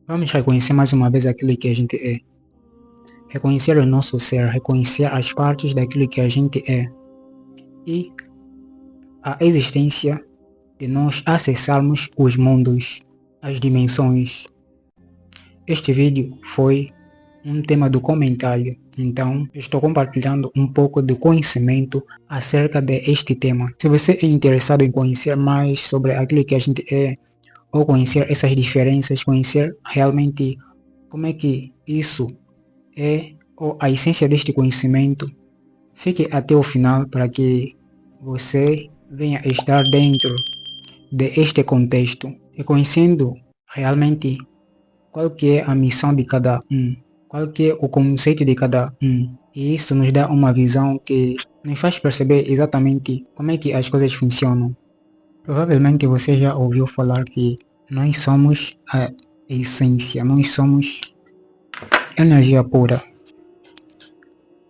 Vamos reconhecer mais uma vez aquilo que a gente é. Reconhecer o nosso ser, reconhecer as partes daquilo que a gente é. E a existência de nós acessarmos os mundos, as dimensões. Este vídeo foi um tema do comentário, então estou compartilhando um pouco de conhecimento acerca deste tema. Se você é interessado em conhecer mais sobre aquilo que a gente é, ou conhecer essas diferenças, conhecer realmente como é que isso é ou a essência deste conhecimento, fique até o final para que você venha estar dentro deste contexto e conhecendo realmente qual que é a missão de cada um, qual que é o conceito de cada um. E isso nos dá uma visão que nos faz perceber exatamente como é que as coisas funcionam. Provavelmente você já ouviu falar que nós somos a essência, nós somos energia pura.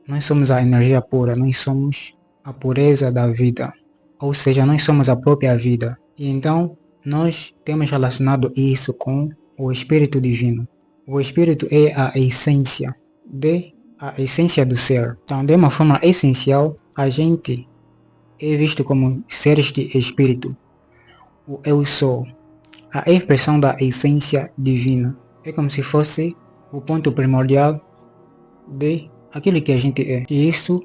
Nós somos a energia pura, nós somos a pureza da vida. Ou seja, nós somos a própria vida. E então, nós temos relacionado isso com o Espírito Divino. O Espírito é a essência do ser. Então, de uma forma essencial, a gente é visto como seres de Espírito. O Eu Sou, a expressão da essência divina. É como se fosse o ponto primordial de aquilo que a gente é. E isso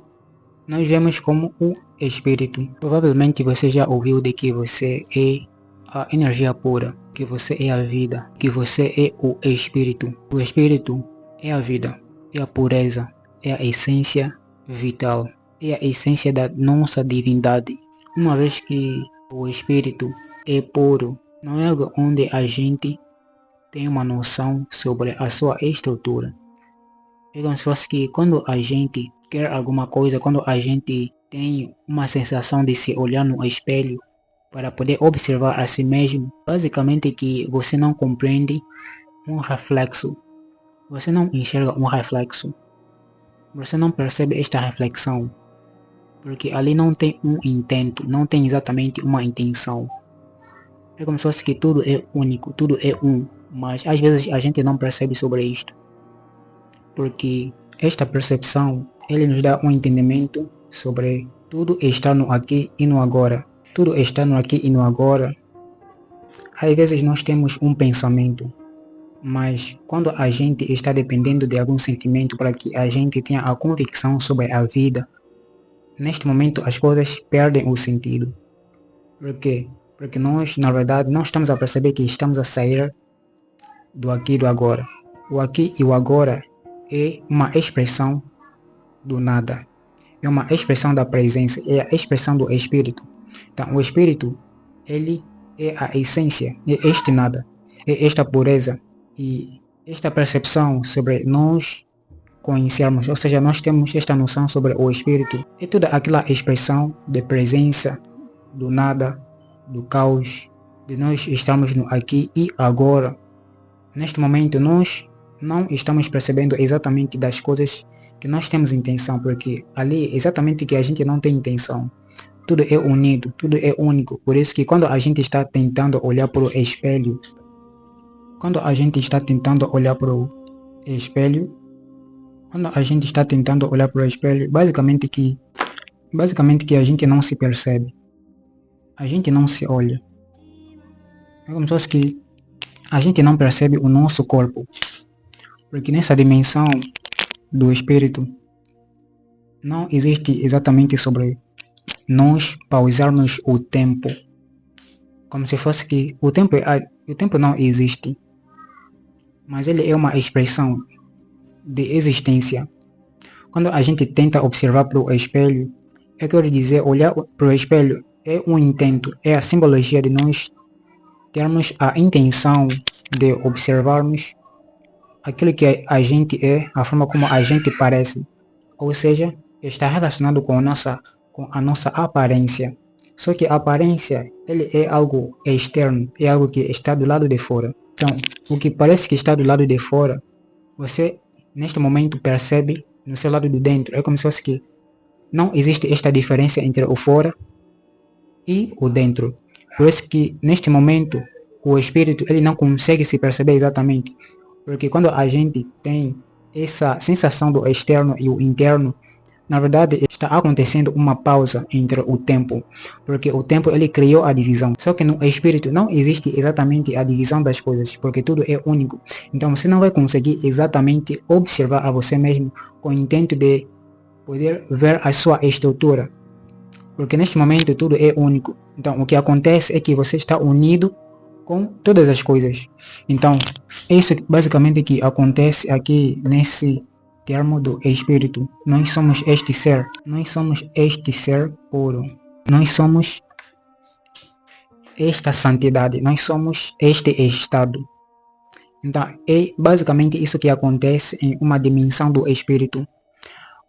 nós vemos como o Espírito. Provavelmente você já ouviu de que você é a energia pura, que você é a vida, que você é o Espírito. O Espírito é a vida, é a pureza, é a essência vital, é a essência da nossa divindade. Uma vez que o Espírito é puro, não é algo onde a gente tem uma noção sobre a sua estrutura. É como se fosse que quando a gente quer alguma coisa, quando a gente tem uma sensação de se olhar no espelho para poder observar a si mesmo, basicamente que você não compreende um reflexo, você não enxerga um reflexo, você não percebe esta reflexão, porque ali não tem um intento, não tem exatamente uma intenção. É como se fosse que tudo é único, tudo é um, mas às vezes a gente não percebe sobre isto, porque esta percepção, ele nos dá um entendimento sobre tudo está no aqui e no agora. Tudo está no aqui e no agora. Às vezes nós temos um pensamento, mas quando a gente está dependendo de algum sentimento para que a gente tenha a convicção sobre a vida, neste momento as coisas perdem o sentido. Por quê? Porque nós, na verdade, não estamos a perceber que estamos a sair do aqui e do agora. O aqui e o agora é uma expressão do nada. É uma expressão da presença, é a expressão do Espírito. Então, o Espírito, ele é a essência, é este nada, é esta pureza. E esta percepção sobre nós conhecermos, ou seja, nós temos esta noção sobre o Espírito, é toda aquela expressão de presença, do nada, do caos, de nós estarmos no aqui e agora. Neste momento, nós não estamos percebendo exatamente das coisas que nós temos intenção, porque ali é exatamente que a gente não tem intenção. Tudo é unido, tudo é único. Por isso que quando a gente está tentando olhar para o espelho, basicamente que a gente não se percebe. A gente não se olha. É como se fosse que a gente não percebe o nosso corpo. Porque nessa dimensão do espírito, não existe exatamente sobre nós pausarmos o tempo. Como se fosse que o tempo não existe. Mas ele é uma expressão de existência. Quando a gente tenta observar para o espelho, eu quero dizer, olhar para o espelho é um intento, é a simbologia de nós termos a intenção de observarmos aquilo que a gente é, a forma como a gente parece. Ou seja, está relacionado com a nossa aparência. Só que a aparência, ele é algo externo, é algo que está do lado de fora. Então, o que parece que está do lado de fora, você neste momento percebe no seu lado de dentro. É como se fosse que não existe esta diferença entre o fora e o dentro. Por isso que neste momento o espírito ele não consegue se perceber exatamente. Porque quando a gente tem essa sensação do externo e o interno, na verdade está acontecendo uma pausa entre o tempo, porque o tempo ele criou a divisão. Só que no espírito não existe exatamente a divisão das coisas, porque tudo é único. Então você não vai conseguir exatamente observar a você mesmo com o intento de poder ver a sua estrutura, porque neste momento tudo é único. Então o que acontece é que você está unido com todas as coisas. Então é isso basicamente que acontece aqui nesse termo do espírito. Nós somos este ser puro, nós somos esta santidade, nós somos este estado. Então é basicamente isso que acontece em uma dimensão do espírito.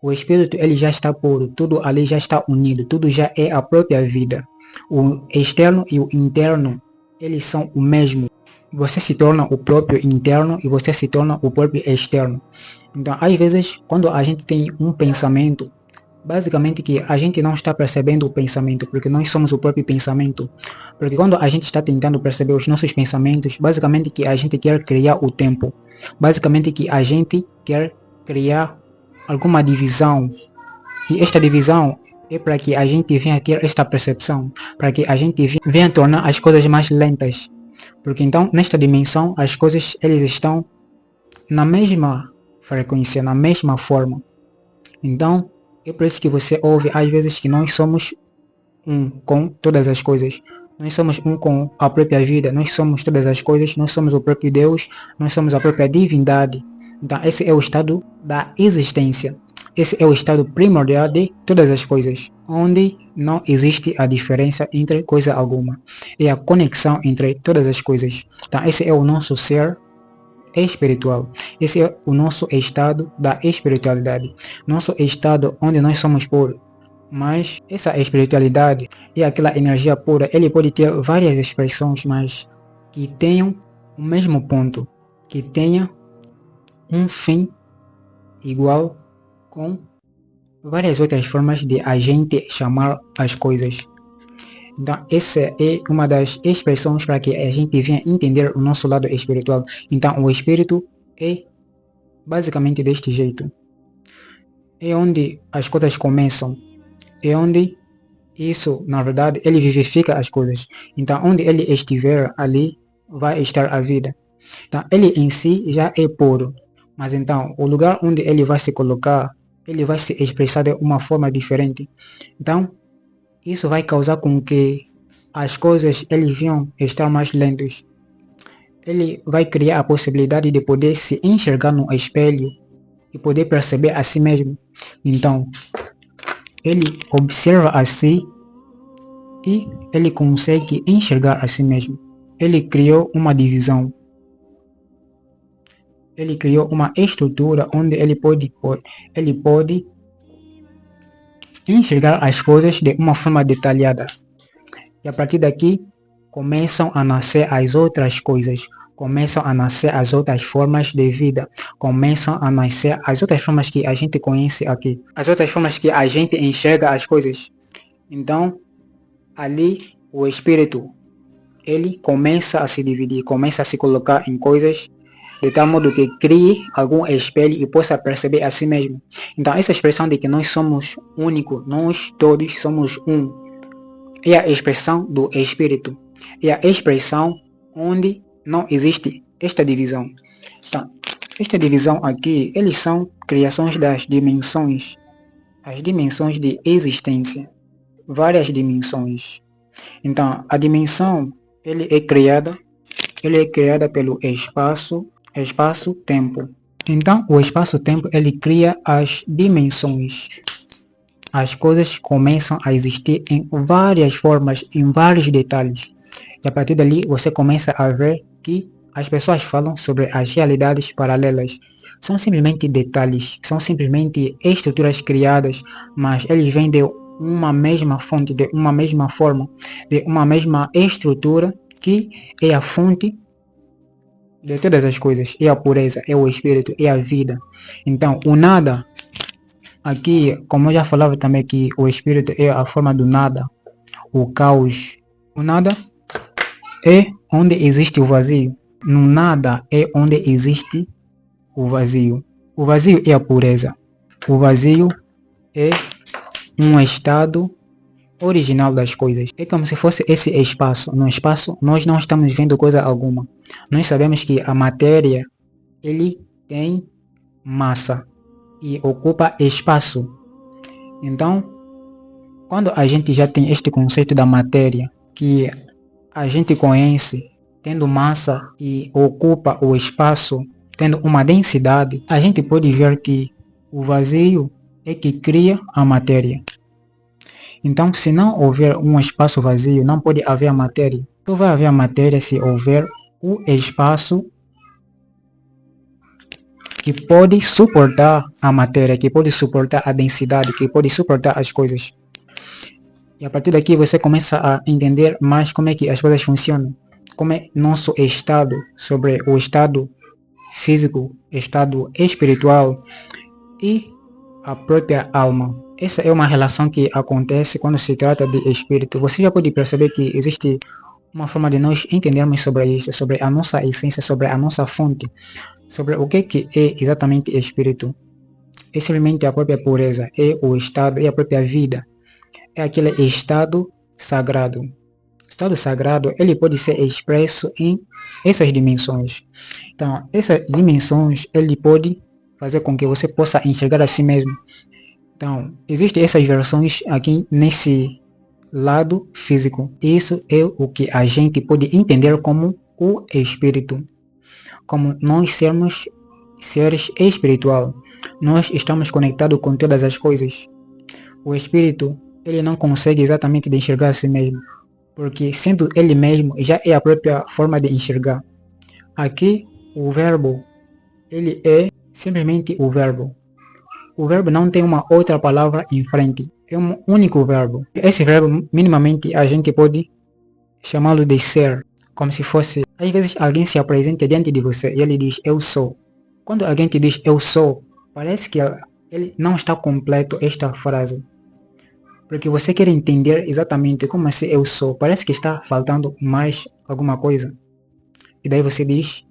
O espírito ele já está puro, tudo ali já está unido, tudo já é a própria vida. O externo e o interno, eles são o mesmo. Você se torna o próprio interno e você se torna o próprio externo. Então, às vezes, quando a gente tem um pensamento, basicamente que a gente não está percebendo o pensamento, porque nós somos o próprio pensamento. Porque quando a gente está tentando perceber os nossos pensamentos, basicamente que a gente quer criar o tempo. Basicamente que a gente quer criar alguma divisão, e esta divisão é para que a gente venha ter esta percepção, para que a gente venha tornar as coisas mais lentas, porque então nesta dimensão as coisas eles estão na mesma frequência, na mesma forma. Então é por isso que você ouve às vezes que nós somos um com todas as coisas. Nós somos um com a própria vida, nós somos todas as coisas, nós somos o próprio Deus, nós somos a própria divindade. Então esse é o estado da existência. Esse é o estado primordial de todas as coisas, onde não existe a diferença entre coisa alguma. É a conexão entre todas as coisas. Então esse é o nosso ser espiritual. Esse é o nosso estado da espiritualidade. Nosso estado onde nós somos puros. Mas essa espiritualidade e aquela energia pura, ele pode ter várias expressões, mas que tenham o mesmo ponto, que tenha um fim igual, com várias outras formas de a gente chamar as coisas. Então essa é uma das expressões para que a gente venha entender o nosso lado espiritual. Então o espírito é basicamente deste jeito. É onde as coisas começam. É onde isso, na verdade, ele vivifica as coisas. Então, onde ele estiver, ali vai estar a vida. Então, ele em si já é puro. Mas então, o lugar onde ele vai se colocar, ele vai se expressar de uma forma diferente. Então, isso vai causar com que as coisas eles venham estar mais lentas. Ele vai criar a possibilidade de poder se enxergar no espelho e poder perceber a si mesmo. Então, ele observa a si e ele consegue enxergar a si mesmo. Ele criou uma divisão. Ele criou uma estrutura onde ele pode enxergar as coisas de uma forma detalhada. E a partir daqui começam a nascer as outras coisas. Começam a nascer as outras formas de vida. Começam a nascer as outras formas que a gente conhece aqui. As outras formas que a gente enxerga as coisas. Então, ali o espírito, ele começa a se dividir, começa a se colocar em coisas de tal modo que crie algum espelho e possa perceber a si mesmo. Então essa expressão de que nós somos únicos, nós todos somos um, é a expressão do espírito. É a expressão onde não existe esta divisão. Então, esta divisão aqui, eles são criações das dimensões, as dimensões de existência, várias dimensões. Então, a dimensão, ele é criada pelo espaço-tempo. Então, o espaço-tempo, ele cria as dimensões. As coisas começam a existir em várias formas, em vários detalhes. E a partir dali, você começa a ver que as pessoas falam sobre as realidades paralelas. São simplesmente detalhes, são simplesmente estruturas criadas, mas eles vêm de uma mesma fonte, de uma mesma forma, de uma mesma estrutura, que é a fonte de todas as coisas, é a pureza, é o espírito, é a vida. Então, o nada, aqui, como eu já falava também, que o espírito é a forma do nada, o caos. O nada é onde existe o vazio. No nada é onde existe o vazio. O vazio é a pureza. O vazio é um estado original das coisas. É como se fosse esse espaço. No espaço nós não estamos vendo coisa alguma. Nós sabemos que a matéria ele tem massa e ocupa espaço. Então, quando a gente já tem este conceito da matéria, que a gente conhece tendo massa e ocupa o espaço, tendo uma densidade, a gente pode ver que o vazio é que cria a matéria. Então, se não houver um espaço vazio, não pode haver a matéria. Só vai haver a matéria se houver o espaço que pode suportar a matéria, que pode suportar a densidade, que pode suportar as coisas. E a partir daqui você começa a entender mais como é que as coisas funcionam, como é nosso estado sobre o estado físico, estado espiritual e a própria alma. Essa é uma relação que acontece quando se trata de espírito. Você já pode perceber que existe uma forma de nós entendermos sobre isso, sobre a nossa essência, sobre a nossa fonte, sobre o que é exatamente espírito. É simplesmente a própria pureza, é o estado, é a própria vida. É aquele estado sagrado. O estado sagrado, ele pode ser expresso em essas dimensões. Então, essas dimensões, ele pode fazer com que você possa enxergar a si mesmo. Então, existem essas versões aqui nesse lado físico. Isso é o que a gente pode entender como o espírito. Como nós sermos seres espiritual. Nós estamos conectados com todas as coisas. O espírito, ele não consegue exatamente de enxergar a si mesmo, porque sendo ele mesmo já é a própria forma de enxergar. Aqui o verbo, ele é simplesmente o verbo. O verbo não tem uma outra palavra em frente, é um único verbo. Esse verbo minimamente a gente pode chamá-lo de ser, como se fosse, às vezes alguém se apresenta diante de você e ele diz eu sou. Quando alguém te diz eu sou, parece que ele não está completo esta frase. Porque você quer entender exatamente como assim eu sou. Parece que está faltando mais alguma coisa. E daí você diz,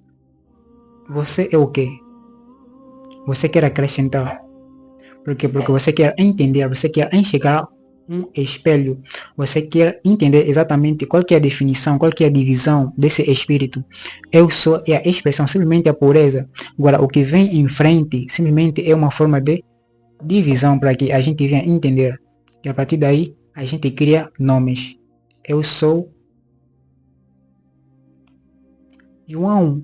você é o quê? Você quer acrescentar. Porque você quer entender, você quer enxergar um espelho. Você quer entender exatamente qual que é a definição, qual que é a divisão desse espírito. Eu sou é a expressão, simplesmente a pureza. Agora, o que vem em frente, simplesmente é uma forma de divisão para que a gente venha entender. E a partir daí, a gente cria nomes. Eu sou João.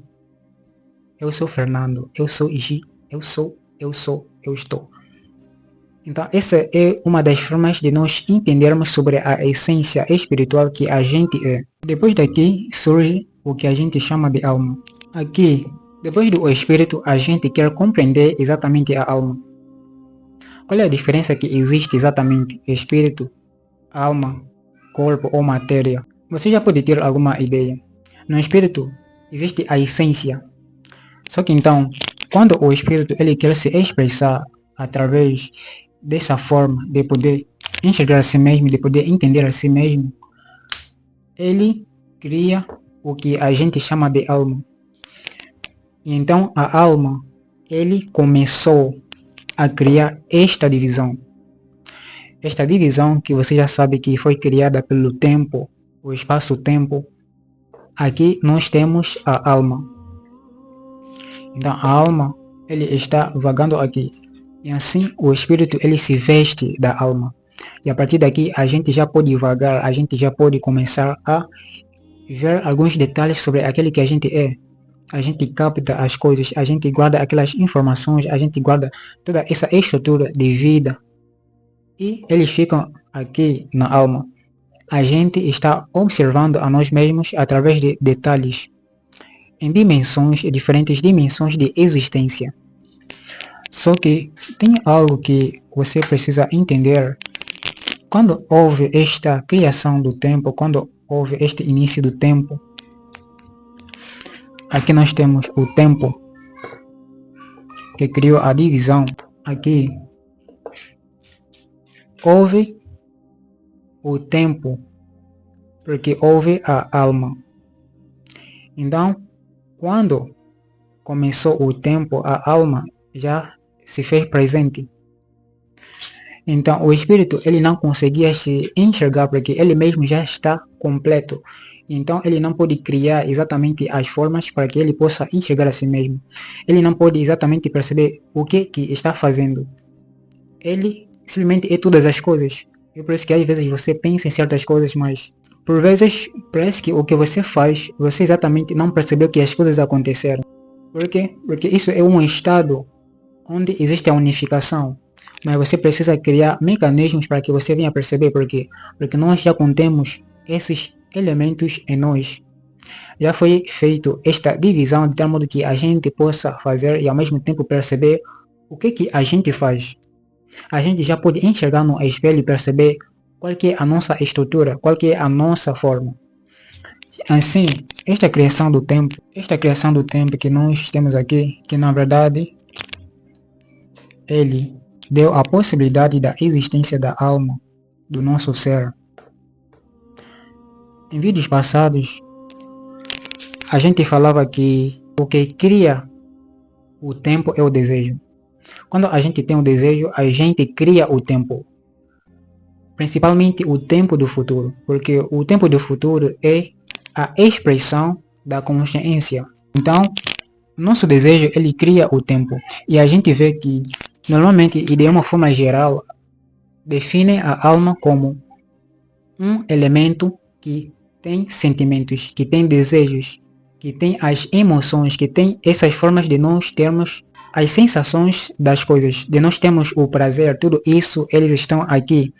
Eu sou Fernando. Eu sou Igi. Eu estou. Então, essa é uma das formas de nós entendermos sobre a essência espiritual que a gente é. Depois daqui surge o que a gente chama de alma. Aqui, depois do espírito, a gente quer compreender exatamente a alma. Qual é a diferença que existe exatamente espírito, alma, corpo ou matéria? Você já pode ter alguma ideia. No espírito existe a essência. Só que então, quando o espírito ele quer se expressar através dessa forma de poder enxergar a si mesmo, de poder entender a si mesmo, ele cria o que a gente chama de alma. E então a alma, ele começou a criar esta divisão. Esta divisão que você já sabe que foi criada pelo tempo, o espaço-tempo. Aqui nós temos a alma. Então a alma, ele está vagando aqui. E assim o espírito ele se veste da alma. E a partir daqui a gente já pode vagar, a gente já pode começar a ver alguns detalhes sobre aquele que a gente é. A gente capta as coisas, a gente guarda aquelas informações, a gente guarda toda essa estrutura de vida. E eles ficam aqui na alma. A gente está observando a nós mesmos através de detalhes, em dimensões, diferentes dimensões de existência. Só que tem algo que você precisa entender. Quando houve esta criação do tempo, quando houve este início do tempo, aqui nós temos o tempo que criou a divisão. Aqui houve o tempo porque houve a alma. Então, Quando começou o tempo, a alma já se fez presente. Então, o espírito, ele não conseguia se enxergar porque ele mesmo já está completo. Então, ele não pode criar exatamente as formas para que ele possa enxergar a si mesmo. Ele não pode exatamente perceber o que está fazendo. Ele simplesmente é todas as coisas. É por isso que às vezes você pensa em certas coisas, mas por vezes parece que o que você faz, você exatamente não percebeu que as coisas aconteceram. Por quê? Porque isso é um estado onde existe a unificação. Mas você precisa criar mecanismos para que você venha perceber por quê. Porque nós já contemos esses elementos em nós. Já foi feito esta divisão de tal modo que a gente possa fazer e ao mesmo tempo perceber o que a gente faz. A gente já pode enxergar no espelho e perceber qual que é a nossa estrutura, qual que é a nossa forma. Assim, esta criação do tempo que nós temos aqui, que na verdade ele deu a possibilidade da existência da alma, do nosso ser. Em vídeos passados, a gente falava que o que cria o tempo é o desejo. Quando a gente tem um desejo, a gente cria o tempo. Principalmente o tempo do futuro, porque o tempo do futuro é a expressão da consciência. Então, nosso desejo, ele cria o tempo. E a gente vê que, normalmente, e de uma forma geral, define a alma como um elemento que tem sentimentos, que tem desejos, que tem as emoções, que tem essas formas de nós termos as sensações das coisas, de nós termos o prazer, tudo isso, eles estão aqui.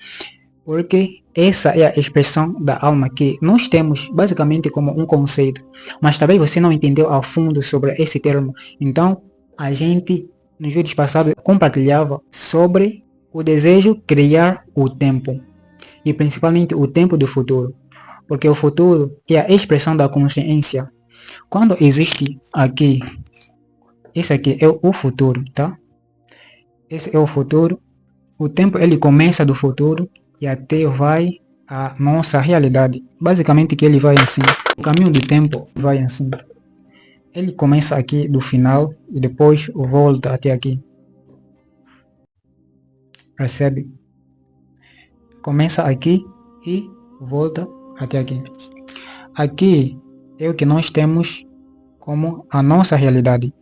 Porque essa é a expressão da alma que nós temos basicamente como um conceito. Mas talvez você não entendeu a fundo sobre esse termo. Então, a gente, nos vídeos passados, compartilhava sobre o desejo criar o tempo. E principalmente o tempo do futuro. Porque o futuro é a expressão da consciência. Quando existe aqui, esse aqui é o futuro, tá? Esse é o futuro. O tempo ele começa do futuro e até vai a nossa realidade. Basicamente que ele vai assim. O caminho do tempo vai assim. Ele começa aqui do final e depois volta até aqui. Percebe? Começa aqui e volta até aqui. Aqui é o que nós temos como a nossa realidade.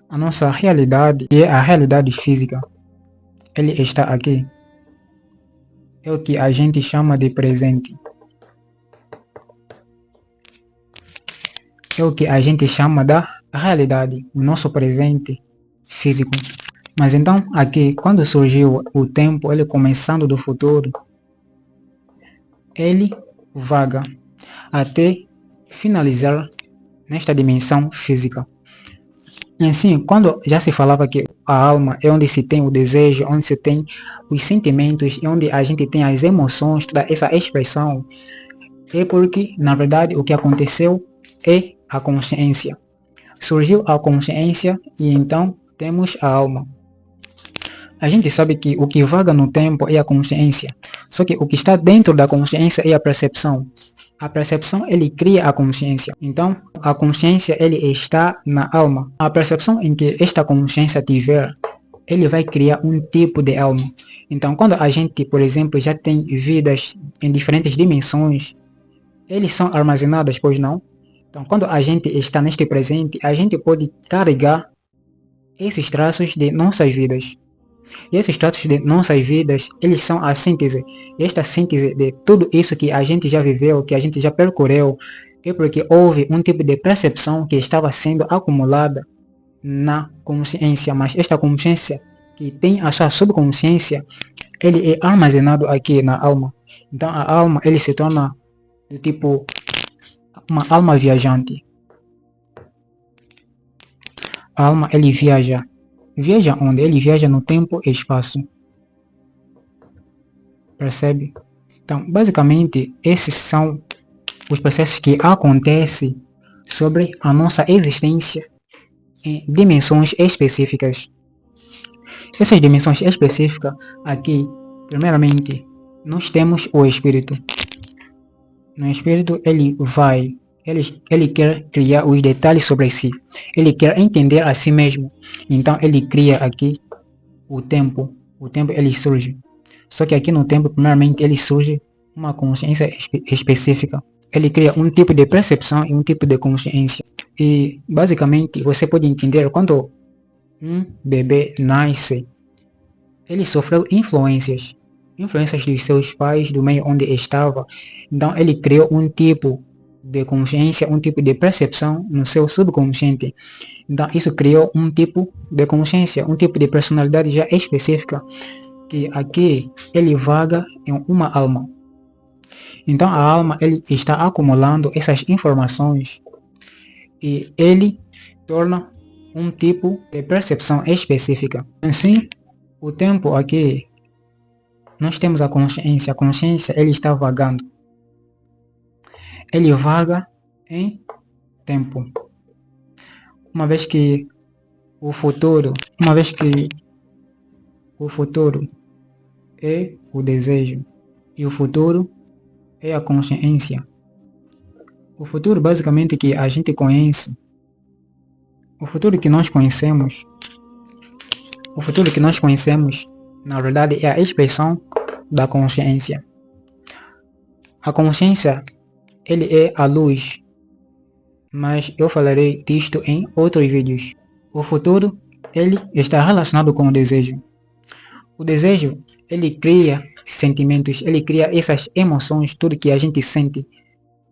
A nossa realidade é a realidade física. Ele está aqui. É o que a gente chama de presente. É o que a gente chama da realidade, o nosso presente físico. Mas então, aqui, quando surgiu o tempo, ele começando do futuro, ele vaga até finalizar nesta dimensão física. E assim, quando já se falava que a alma é onde se tem o desejo, onde se tem os sentimentos, onde a gente tem as emoções, toda essa expressão, é porque, na verdade, o que aconteceu é a consciência. Surgiu a consciência e então temos a alma. A gente sabe que o que vaga no tempo é a consciência, só que o que está dentro da consciência é a percepção. A percepção, ele cria a consciência. Então, a consciência, ele está na alma. A percepção em que esta consciência tiver, ele vai criar um tipo de alma. Então, quando a gente, por exemplo, já tem vidas em diferentes dimensões, eles são armazenadas, pois não? Então, quando a gente está neste presente, a gente pode carregar esses traços de nossas vidas. E esses traços de nossas vidas, eles são a síntese. E esta síntese de tudo isso que a gente já viveu, que a gente já percorreu, é porque houve um tipo de percepção que estava sendo acumulada na consciência. Mas esta consciência que tem a sua subconsciência, ele é armazenado aqui na alma. Então a alma, ele se torna do tipo uma alma viajante. A alma, ele viaja. Viaja onde? Ele viaja no tempo e espaço. Percebe? Então, basicamente, esses são os processos que acontecem sobre a nossa existência em dimensões específicas. Essas dimensões específicas aqui, primeiramente, nós temos o espírito. No espírito, ele vai ele quer criar os detalhes sobre si. Ele quer entender a si mesmo. Então ele cria aqui o tempo. O tempo ele surge. Só que aqui no tempo, primeiramente, ele surge uma consciência específica. Ele cria um tipo de percepção e um tipo de consciência. E basicamente você pode entender quando um bebê nasce, ele sofreu influências dos seus pais, do meio onde estava. Então ele criou um tipo de consciência, um tipo de percepção no seu subconsciente. Então isso criou um tipo de consciência, um tipo de personalidade já específica, que aqui ele vaga em uma alma. Então a alma ele está acumulando essas informações e ele torna um tipo de percepção específica. Assim, o tempo aqui, nós temos a consciência ele está vagando. Ele vaga em tempo. Uma vez que o futuro é o desejo e o futuro é a consciência. O futuro basicamente que a gente conhece, o futuro que nós conhecemos, na verdade é a expressão da consciência. A consciência, ele é a luz, mas eu falarei disto em outros vídeos. O futuro, ele está relacionado com o desejo. O desejo, ele cria sentimentos, ele cria essas emoções, tudo que a gente sente.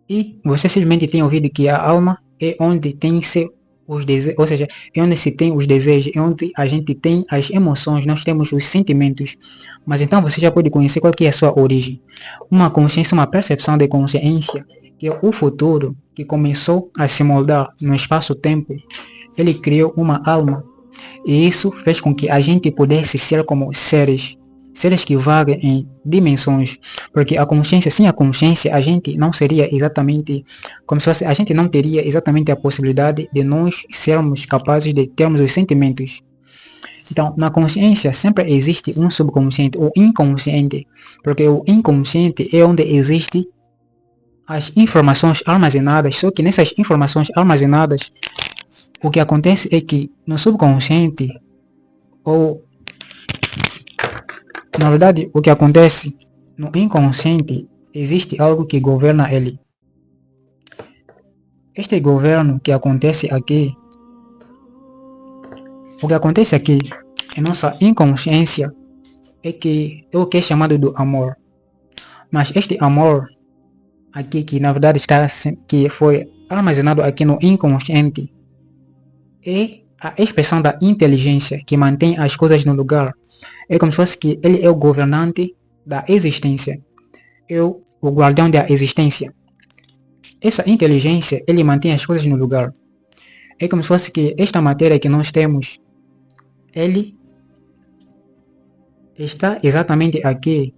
E você simplesmente tem ouvido que a alma é onde tem-se os desejos, ou seja, é onde se tem os desejos, é onde a gente tem as emoções, nós temos os sentimentos. Mas então você já pode conhecer qual que é a sua origem. Uma consciência, uma percepção de consciência, que é o futuro que começou a se moldar no espaço-tempo. Ele criou uma alma e isso fez com que a gente pudesse ser como seres que vagam em dimensões, porque a consciência, sem a consciência, a gente não seria exatamente como se fosse, a gente não teria exatamente a possibilidade de nós sermos capazes de termos os sentimentos. Então, na consciência sempre existe um subconsciente, ou inconsciente, porque o inconsciente é onde existe as informações armazenadas, só que nessas informações armazenadas, o que acontece é que no subconsciente, ou na verdade, o que acontece no inconsciente, existe algo que governa ele. Este governo que acontece aqui, o que acontece aqui em nossa inconsciência é o que é chamado do amor. Mas este amor aqui, que na verdade que foi armazenado aqui no inconsciente, é a expressão da inteligência que mantém as coisas no lugar. É como se fosse que ele é o governante da existência, é o guardião da existência. Essa inteligência, ele mantém as coisas no lugar. É como se fosse que esta matéria que nós temos, ele está exatamente aqui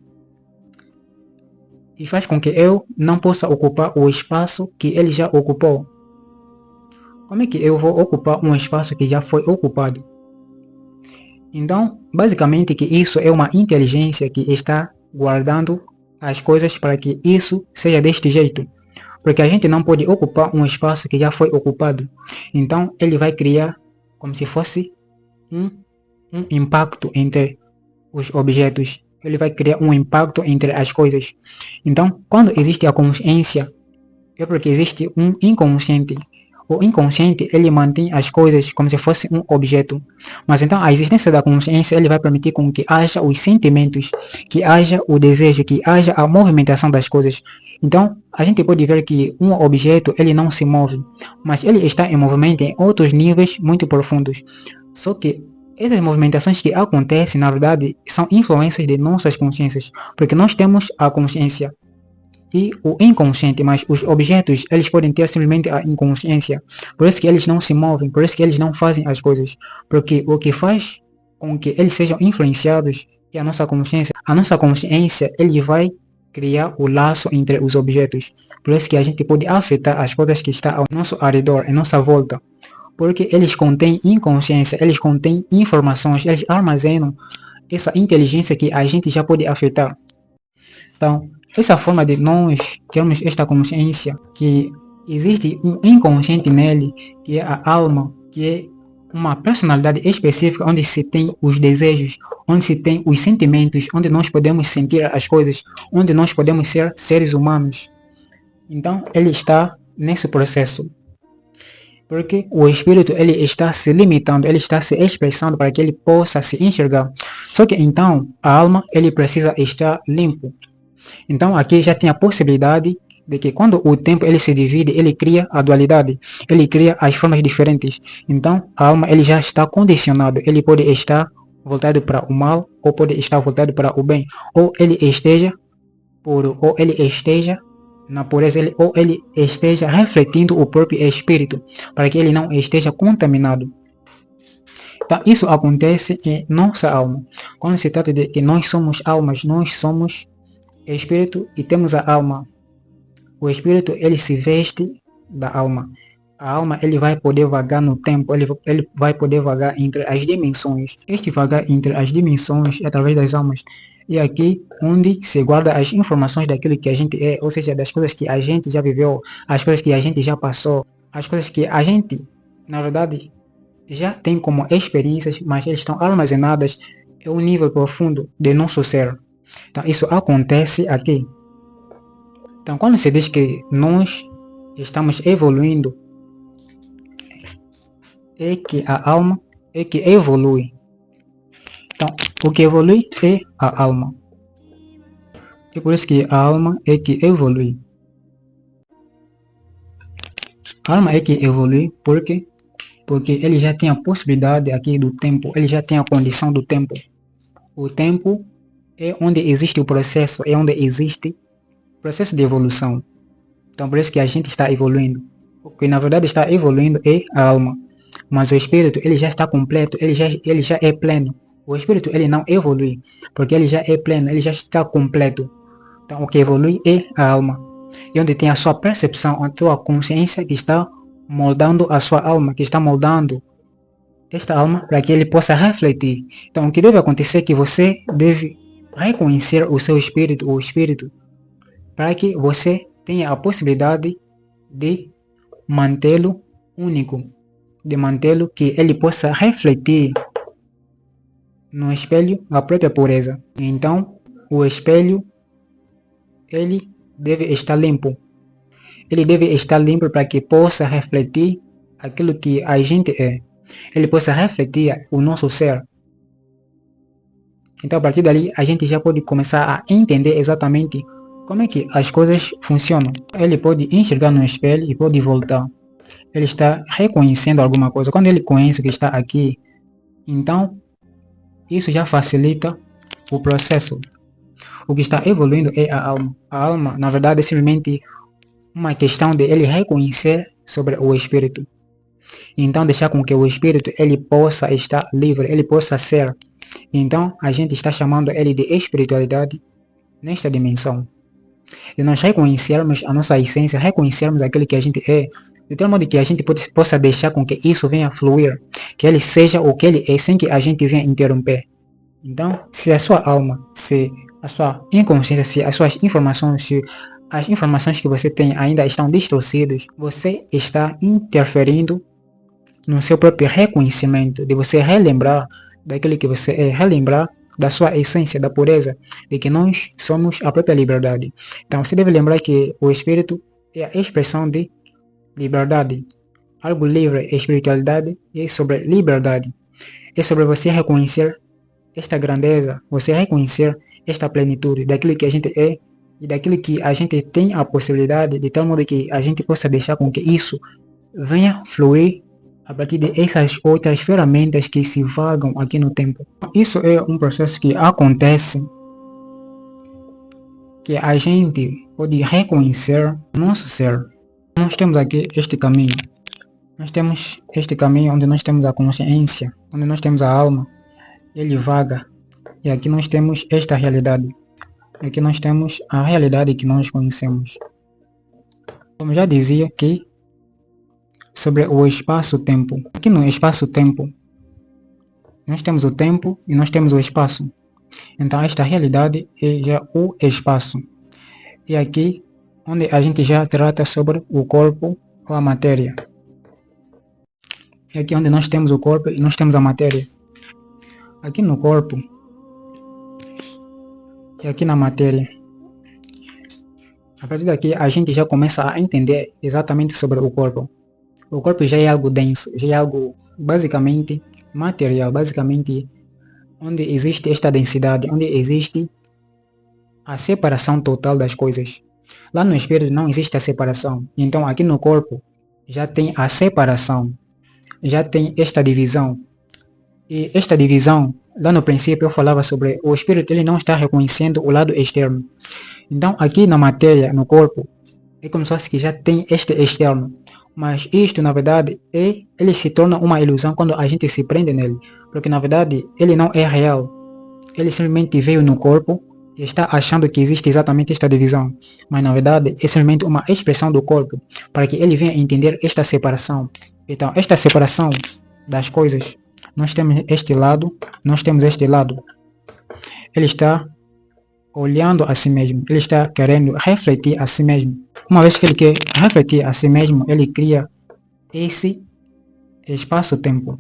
e faz com que eu não possa ocupar o espaço que ele já ocupou. Como é que eu vou ocupar um espaço que já foi ocupado? Então, basicamente que isso é uma inteligência que está guardando as coisas para que isso seja deste jeito. Porque a gente não pode ocupar um espaço que já foi ocupado. Então, ele vai criar como se fosse um impacto entre os objetos. Ele vai criar um impacto entre as coisas. Então, quando existe a consciência, é porque existe um inconsciente. O inconsciente, ele mantém as coisas como se fosse um objeto. Mas então a existência da consciência, ele vai permitir com que haja os sentimentos, que haja o desejo, que haja a movimentação das coisas. Então, a gente pode ver que um objeto, ele não se move, mas ele está em movimento em outros níveis muito profundos. Só que essas movimentações que acontecem, na verdade, são influências de nossas consciências, porque nós temos a consciência e o inconsciente, mas os objetos, eles podem ter simplesmente a inconsciência. Por isso que eles não se movem, por isso que eles não fazem as coisas. Porque o que faz com que eles sejam influenciados é a nossa consciência. A nossa consciência, ele vai criar o laço entre os objetos. Por isso que a gente pode afetar as coisas que estão ao nosso redor, em nossa volta. Porque eles contêm inconsciência, eles contêm informações, eles armazenam essa inteligência que a gente já pode afetar. Então, essa forma de nós termos esta consciência que existe um inconsciente nele, que é a alma, que é uma personalidade específica onde se tem os desejos, onde se tem os sentimentos, onde nós podemos sentir as coisas, onde nós podemos ser seres humanos. Então, ele está nesse processo. Porque o espírito, ele está se limitando, ele está se expressando para que ele possa se enxergar. Só que então, a alma, ele precisa estar limpo. Então, aqui já tem a possibilidade de que quando o tempo ele se divide, ele cria a dualidade, ele cria as formas diferentes. Então, a alma ele já está condicionado, ele pode estar voltado para o mal, ou pode estar voltado para o bem, ou ele esteja puro, ou ele esteja na pureza, ou ele esteja refletindo o próprio espírito, para que ele não esteja contaminado. Então, isso acontece em nossa alma. Quando se trata de que nós somos almas, nós somos espírito e temos a alma. O espírito, ele se veste da alma. A alma, ele vai poder vagar no tempo, ele vai poder vagar entre as dimensões. Este vagar entre as dimensões é através das almas. E aqui, onde se guarda as informações daquilo que a gente é, ou seja, das coisas que a gente já viveu, as coisas que a gente já passou, as coisas que a gente, na verdade, já tem como experiências, mas eles estão armazenadas em um nível profundo de nosso ser. Então, isso acontece aqui. Então, quando se diz que nós estamos evoluindo, é que a alma é que evolui. Então, o que evolui é a alma. É por isso que a alma é que evolui. A alma é que evolui porque ele já tem a possibilidade aqui do tempo, ele já tem a condição do tempo. O tempo é onde existe o processo, é onde existe o processo de evolução. Então, por isso que a gente está evoluindo. O que na verdade está evoluindo é a alma. Mas o espírito, ele já está completo, ele já é pleno. O espírito, ele não evolui, porque ele já é pleno, ele já está completo. Então, o que evolui é a alma. E onde tem a sua percepção, a sua consciência que está moldando a sua alma, que está moldando esta alma para que ele possa refletir. Então, o que deve acontecer é que você deve reconhecer o seu espírito, o espírito, para que você tenha a possibilidade de mantê-lo único, de mantê-lo que ele possa refletir no espelho a própria pureza. Então, o espelho, ele deve estar limpo. Ele deve estar limpo para que possa refletir aquilo que a gente é. Ele possa refletir o nosso ser. Então, a partir dali, a gente já pode começar a entender exatamente como é que as coisas funcionam. Ele pode enxergar no espelho e pode voltar. Ele está reconhecendo alguma coisa. Quando ele conhece o que está aqui, então, isso já facilita o processo. O que está evoluindo é a alma. A alma, na verdade, é simplesmente uma questão de ele reconhecer sobre o espírito. Então, deixar com que o espírito ele possa estar livre, ele possa ser. Então, a gente está chamando ele de espiritualidade nesta dimensão. De nós reconhecermos a nossa essência, reconhecermos aquilo que a gente é, de tal modo que a gente possa deixar com que isso venha fluir, que ele seja o que ele é, sem que a gente venha interromper. Então, se a sua alma, se a sua inconsciência, se as suas informações, se as informações que você tem ainda estão distorcidas, você está interferindo no seu próprio reconhecimento, de você relembrar daquilo que você é, relembrar da sua essência, da pureza, de que nós somos a própria liberdade. Então, você deve lembrar que o espírito é a expressão de liberdade. Algo livre, espiritualidade é sobre liberdade. É sobre você reconhecer esta grandeza, você reconhecer esta plenitude daquilo que a gente é e daquilo que a gente tem a possibilidade, de tal modo que a gente possa deixar com que isso venha fluir a partir dessas outras ferramentas que se vagam aqui no tempo. Isso é um processo que acontece, que a gente pode reconhecer nosso ser. Nós temos aqui este caminho. Nós temos este caminho onde nós temos a consciência, onde nós temos a alma. Ele vaga. E aqui nós temos esta realidade. Aqui nós temos a realidade que nós conhecemos. Como já dizia que sobre o espaço-tempo. Aqui no espaço-tempo, nós temos o tempo e nós temos o espaço. Então esta realidade é já o espaço. E aqui onde a gente já trata sobre o corpo ou a matéria. É aqui onde nós temos o corpo e nós temos a matéria. Aqui no corpo e aqui na matéria. A partir daqui a gente já começa a entender exatamente sobre o corpo. O corpo já é algo denso, já é algo basicamente material, basicamente onde existe esta densidade, onde existe a separação total das coisas. Lá no espírito não existe a separação. Então aqui no corpo já tem a separação, já tem esta divisão. E esta divisão, lá no princípio eu falava sobre o espírito, ele não está reconhecendo o lado externo. Então aqui na matéria, no corpo, é como se fosse que já tem este externo. Mas isto, na verdade, ele se torna uma ilusão quando a gente se prende nele. Porque, na verdade, ele não é real. Ele simplesmente veio no corpo e está achando que existe exatamente esta divisão. Mas, na verdade, é simplesmente uma expressão do corpo para que ele venha entender esta separação. Então, esta separação das coisas, nós temos este lado, nós temos este lado. Ele está olhando a si mesmo, ele está querendo refletir a si mesmo. Uma vez que ele quer refletir a si mesmo, ele cria esse espaço-tempo.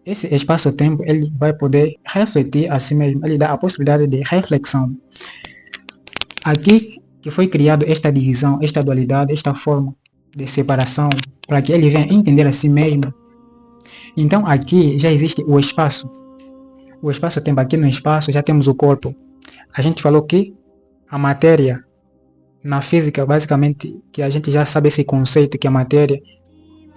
Esse espaço-tempo, ele vai poder refletir a si mesmo, ele dá a possibilidade de reflexão. Aqui que foi criado esta divisão, esta dualidade, esta forma de separação, para que ele venha entender a si mesmo. Então aqui já existe o espaço. O espaço-tempo, aqui no espaço já temos o corpo. A gente falou que a matéria, na física, basicamente, que a gente já sabe esse conceito, que a matéria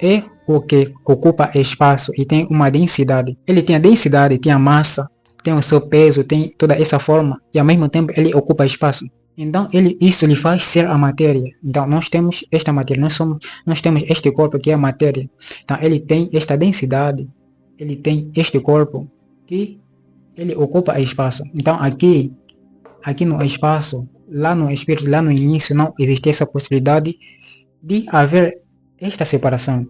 é o que ocupa espaço e tem uma densidade. Ele tem a densidade, tem a massa, tem o seu peso, tem toda essa forma e ao mesmo tempo ele ocupa espaço. Então isso lhe faz ser a matéria. Então nós temos esta matéria, nós temos este corpo que é a matéria. Então ele tem esta densidade, ele tem este corpo que ele ocupa espaço. Então aqui no espaço, lá no espírito, lá no início, não existia essa possibilidade de haver esta separação.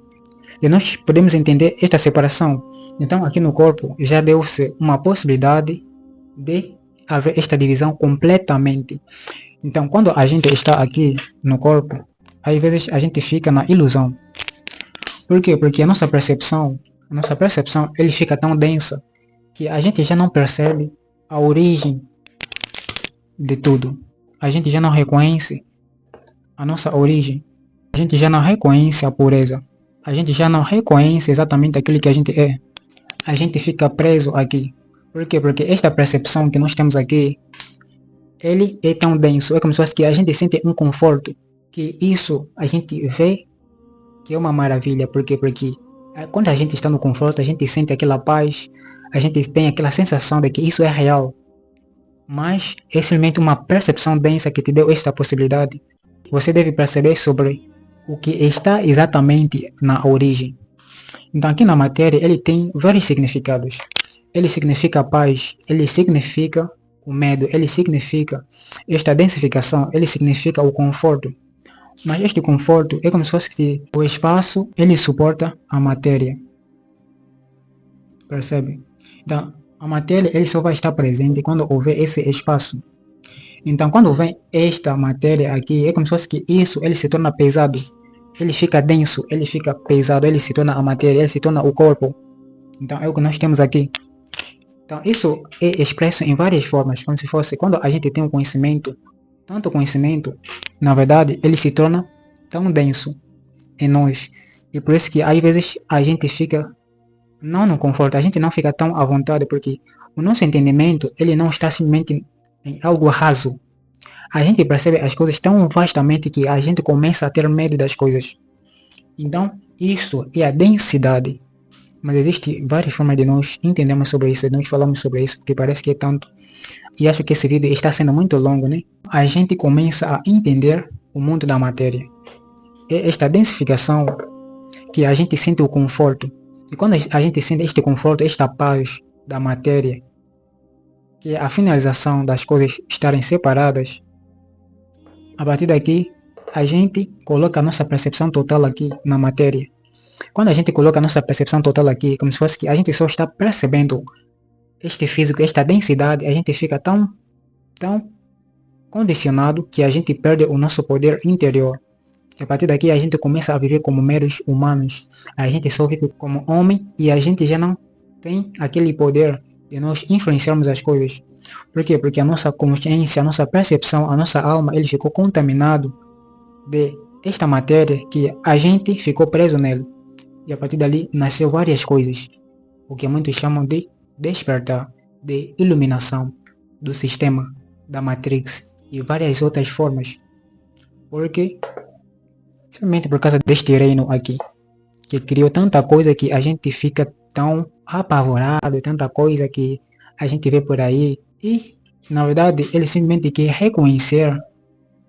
E nós podemos entender esta separação. Então aqui no corpo já deu-se uma possibilidade de haver esta divisão completamente. Então quando a gente está aqui no corpo, às vezes a gente fica na ilusão. Por quê? Porque a nossa percepção ele fica tão densa que a gente já não percebe a origem de tudo. A gente já não reconhece a nossa origem. A gente já não reconhece a pureza. A gente já não reconhece exatamente aquilo que a gente é. A gente fica preso aqui. Por quê? Porque esta percepção que nós temos aqui, ele é tão denso. É como se fosse que a gente sente um conforto. Que isso a gente vê que é uma maravilha. Por quê? Porque quando a gente está no conforto, a gente sente aquela paz. A gente tem aquela sensação de que isso é real. Mas é simplesmente uma percepção densa que te deu esta possibilidade. Você deve perceber sobre o que está exatamente na origem. Então aqui na matéria ele tem vários significados. Ele significa paz, ele significa o medo, ele significa esta densificação, ele significa o conforto. Mas este conforto é como se fosse que o espaço ele suporta a matéria. Percebe? Então a matéria ele só vai estar presente quando houver esse espaço. Então quando vem esta matéria aqui, é como se fosse que isso ele se torna pesado. Ele fica denso, ele fica pesado, ele se torna a matéria, ele se torna o corpo. Então é o que nós temos aqui. Então isso é expresso em várias formas, como se fosse quando a gente tem um conhecimento, tanto conhecimento, na verdade ele se torna tão denso em nós. E por isso que às vezes a gente fica não no conforto, a gente não fica tão à vontade, porque o nosso entendimento ele não está simplesmente em algo raso. A gente percebe as coisas tão vastamente que a gente começa a ter medo das coisas. Então, isso é a densidade. Mas existem várias formas de nós entendermos sobre isso, nós falamos sobre isso, porque parece que é tanto. E acho que esse vídeo está sendo muito longo, né? A gente começa a entender o mundo da matéria. É esta densificação que a gente sente o conforto. E quando a gente sente este conforto, esta paz da matéria, que é a finalização das coisas estarem separadas, a partir daqui, a gente coloca a nossa percepção total aqui na matéria. Quando a gente coloca a nossa percepção total aqui, como se fosse que a gente só está percebendo este físico, esta densidade, a gente fica tão condicionado que a gente perde o nosso poder interior. A partir daqui a gente começa a viver como meros humanos. A gente só vive como homem e a gente já não tem aquele poder de nós influenciarmos as coisas. Por quê? Porque a nossa consciência, a nossa percepção, a nossa alma, ele ficou contaminado de esta matéria que a gente ficou preso nele. E a partir dali nasceu várias coisas. O que muitos chamam de despertar, de iluminação do sistema, da Matrix e várias outras formas. Porque simplesmente por causa deste reino aqui, que criou tanta coisa que a gente fica tão apavorado, tanta coisa que a gente vê por aí. E, na verdade, ele simplesmente quer reconhecer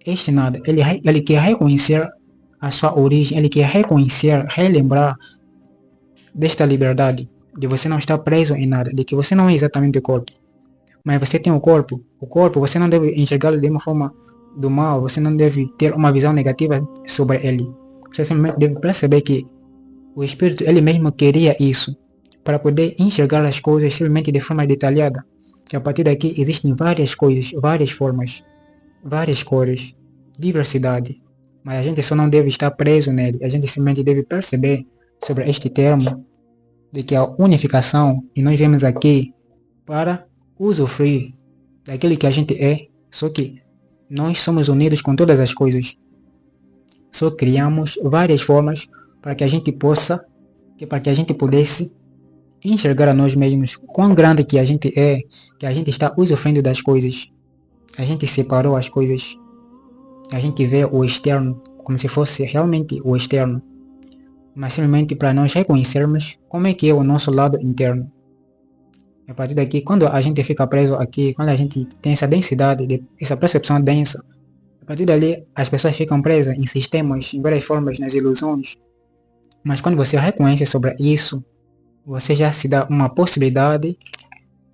este nada. Ele quer reconhecer a sua origem, ele quer reconhecer, relembrar desta liberdade, de você não estar preso em nada, de que você não é exatamente o corpo. Mas você tem o corpo você não deve enxergá-lo de uma forma do mal, você não deve ter uma visão negativa sobre ele. Você simplesmente deve perceber que o espírito, ele mesmo queria isso, para poder enxergar as coisas simplesmente de forma detalhada. Que a partir daqui existem várias coisas, várias formas, várias cores, diversidade. Mas a gente só não deve estar preso nele, a gente simplesmente deve perceber sobre este termo, de que a unificação, e nós viemos aqui para usufruir daquilo que a gente é, só que nós somos unidos com todas as coisas. Só criamos várias formas para que a gente pudesse enxergar a nós mesmos quão grande que a gente é, que a gente está usufruindo das coisas. A gente separou as coisas. A gente vê o externo como se fosse realmente o externo, mas simplesmente para nós reconhecermos como é que é o nosso lado interno. A partir daqui, quando a gente fica preso aqui, quando a gente tem essa densidade, essa percepção densa, a partir dali as pessoas ficam presas em sistemas, em várias formas, nas ilusões. Mas quando você reconhece sobre isso, você já se dá uma possibilidade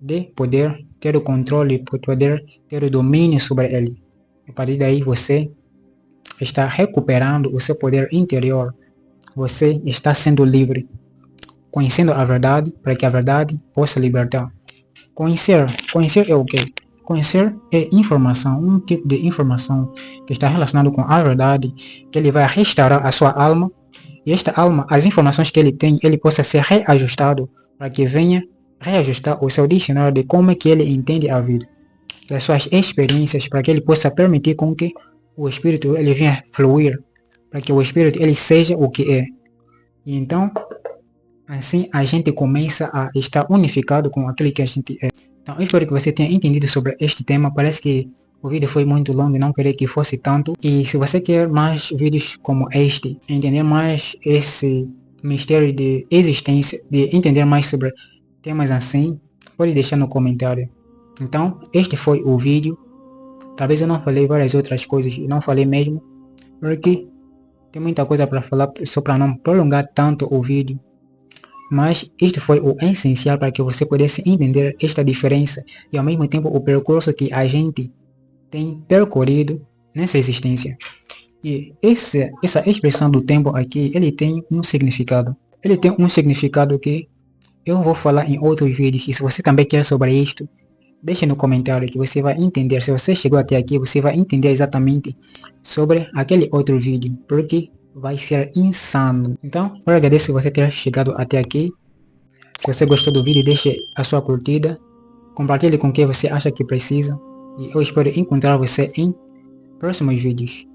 de poder ter o controle, poder ter o domínio sobre ele. A partir daí você está recuperando o seu poder interior. Você está sendo livre, conhecendo a verdade para que a verdade possa libertar. Conhecer é o quê? Conhecer é informação, um tipo de informação que está relacionado com a verdade, que ele vai restaurar a sua alma, e esta alma, as informações que ele tem, ele possa ser reajustado para que venha reajustar o seu dicionário de como é que ele entende a vida, das suas experiências, para que ele possa permitir com que o espírito ele venha fluir, para que o espírito ele seja o que é. E então, assim a gente começa a estar unificado com aquilo que a gente é. Então, eu espero que você tenha entendido sobre este tema. Parece que o vídeo foi muito longo e não queria que fosse tanto. E se você quer mais vídeos como este, entender mais esse mistério de existência, de entender mais sobre temas assim, pode deixar no comentário. Então, este foi o vídeo. Talvez eu não falei várias outras coisas, não falei mesmo, porque tem muita coisa para falar, só para não prolongar tanto o vídeo. Mas isto foi o essencial para que você pudesse entender esta diferença e ao mesmo tempo o percurso que a gente tem percorrido nessa existência. E essa expressão do tempo aqui, ele tem um significado. Ele tem um significado que eu vou falar em outros vídeos. E se você também quer sobre isto, deixe no comentário que você vai entender. Se você chegou até aqui, você vai entender exatamente sobre aquele outro vídeo. Porque vai ser insano. Então, eu agradeço você ter chegado até aqui. Se você gostou do vídeo, deixe a sua curtida. Compartilhe com quem você acha que precisa. E eu espero encontrar você em próximos vídeos.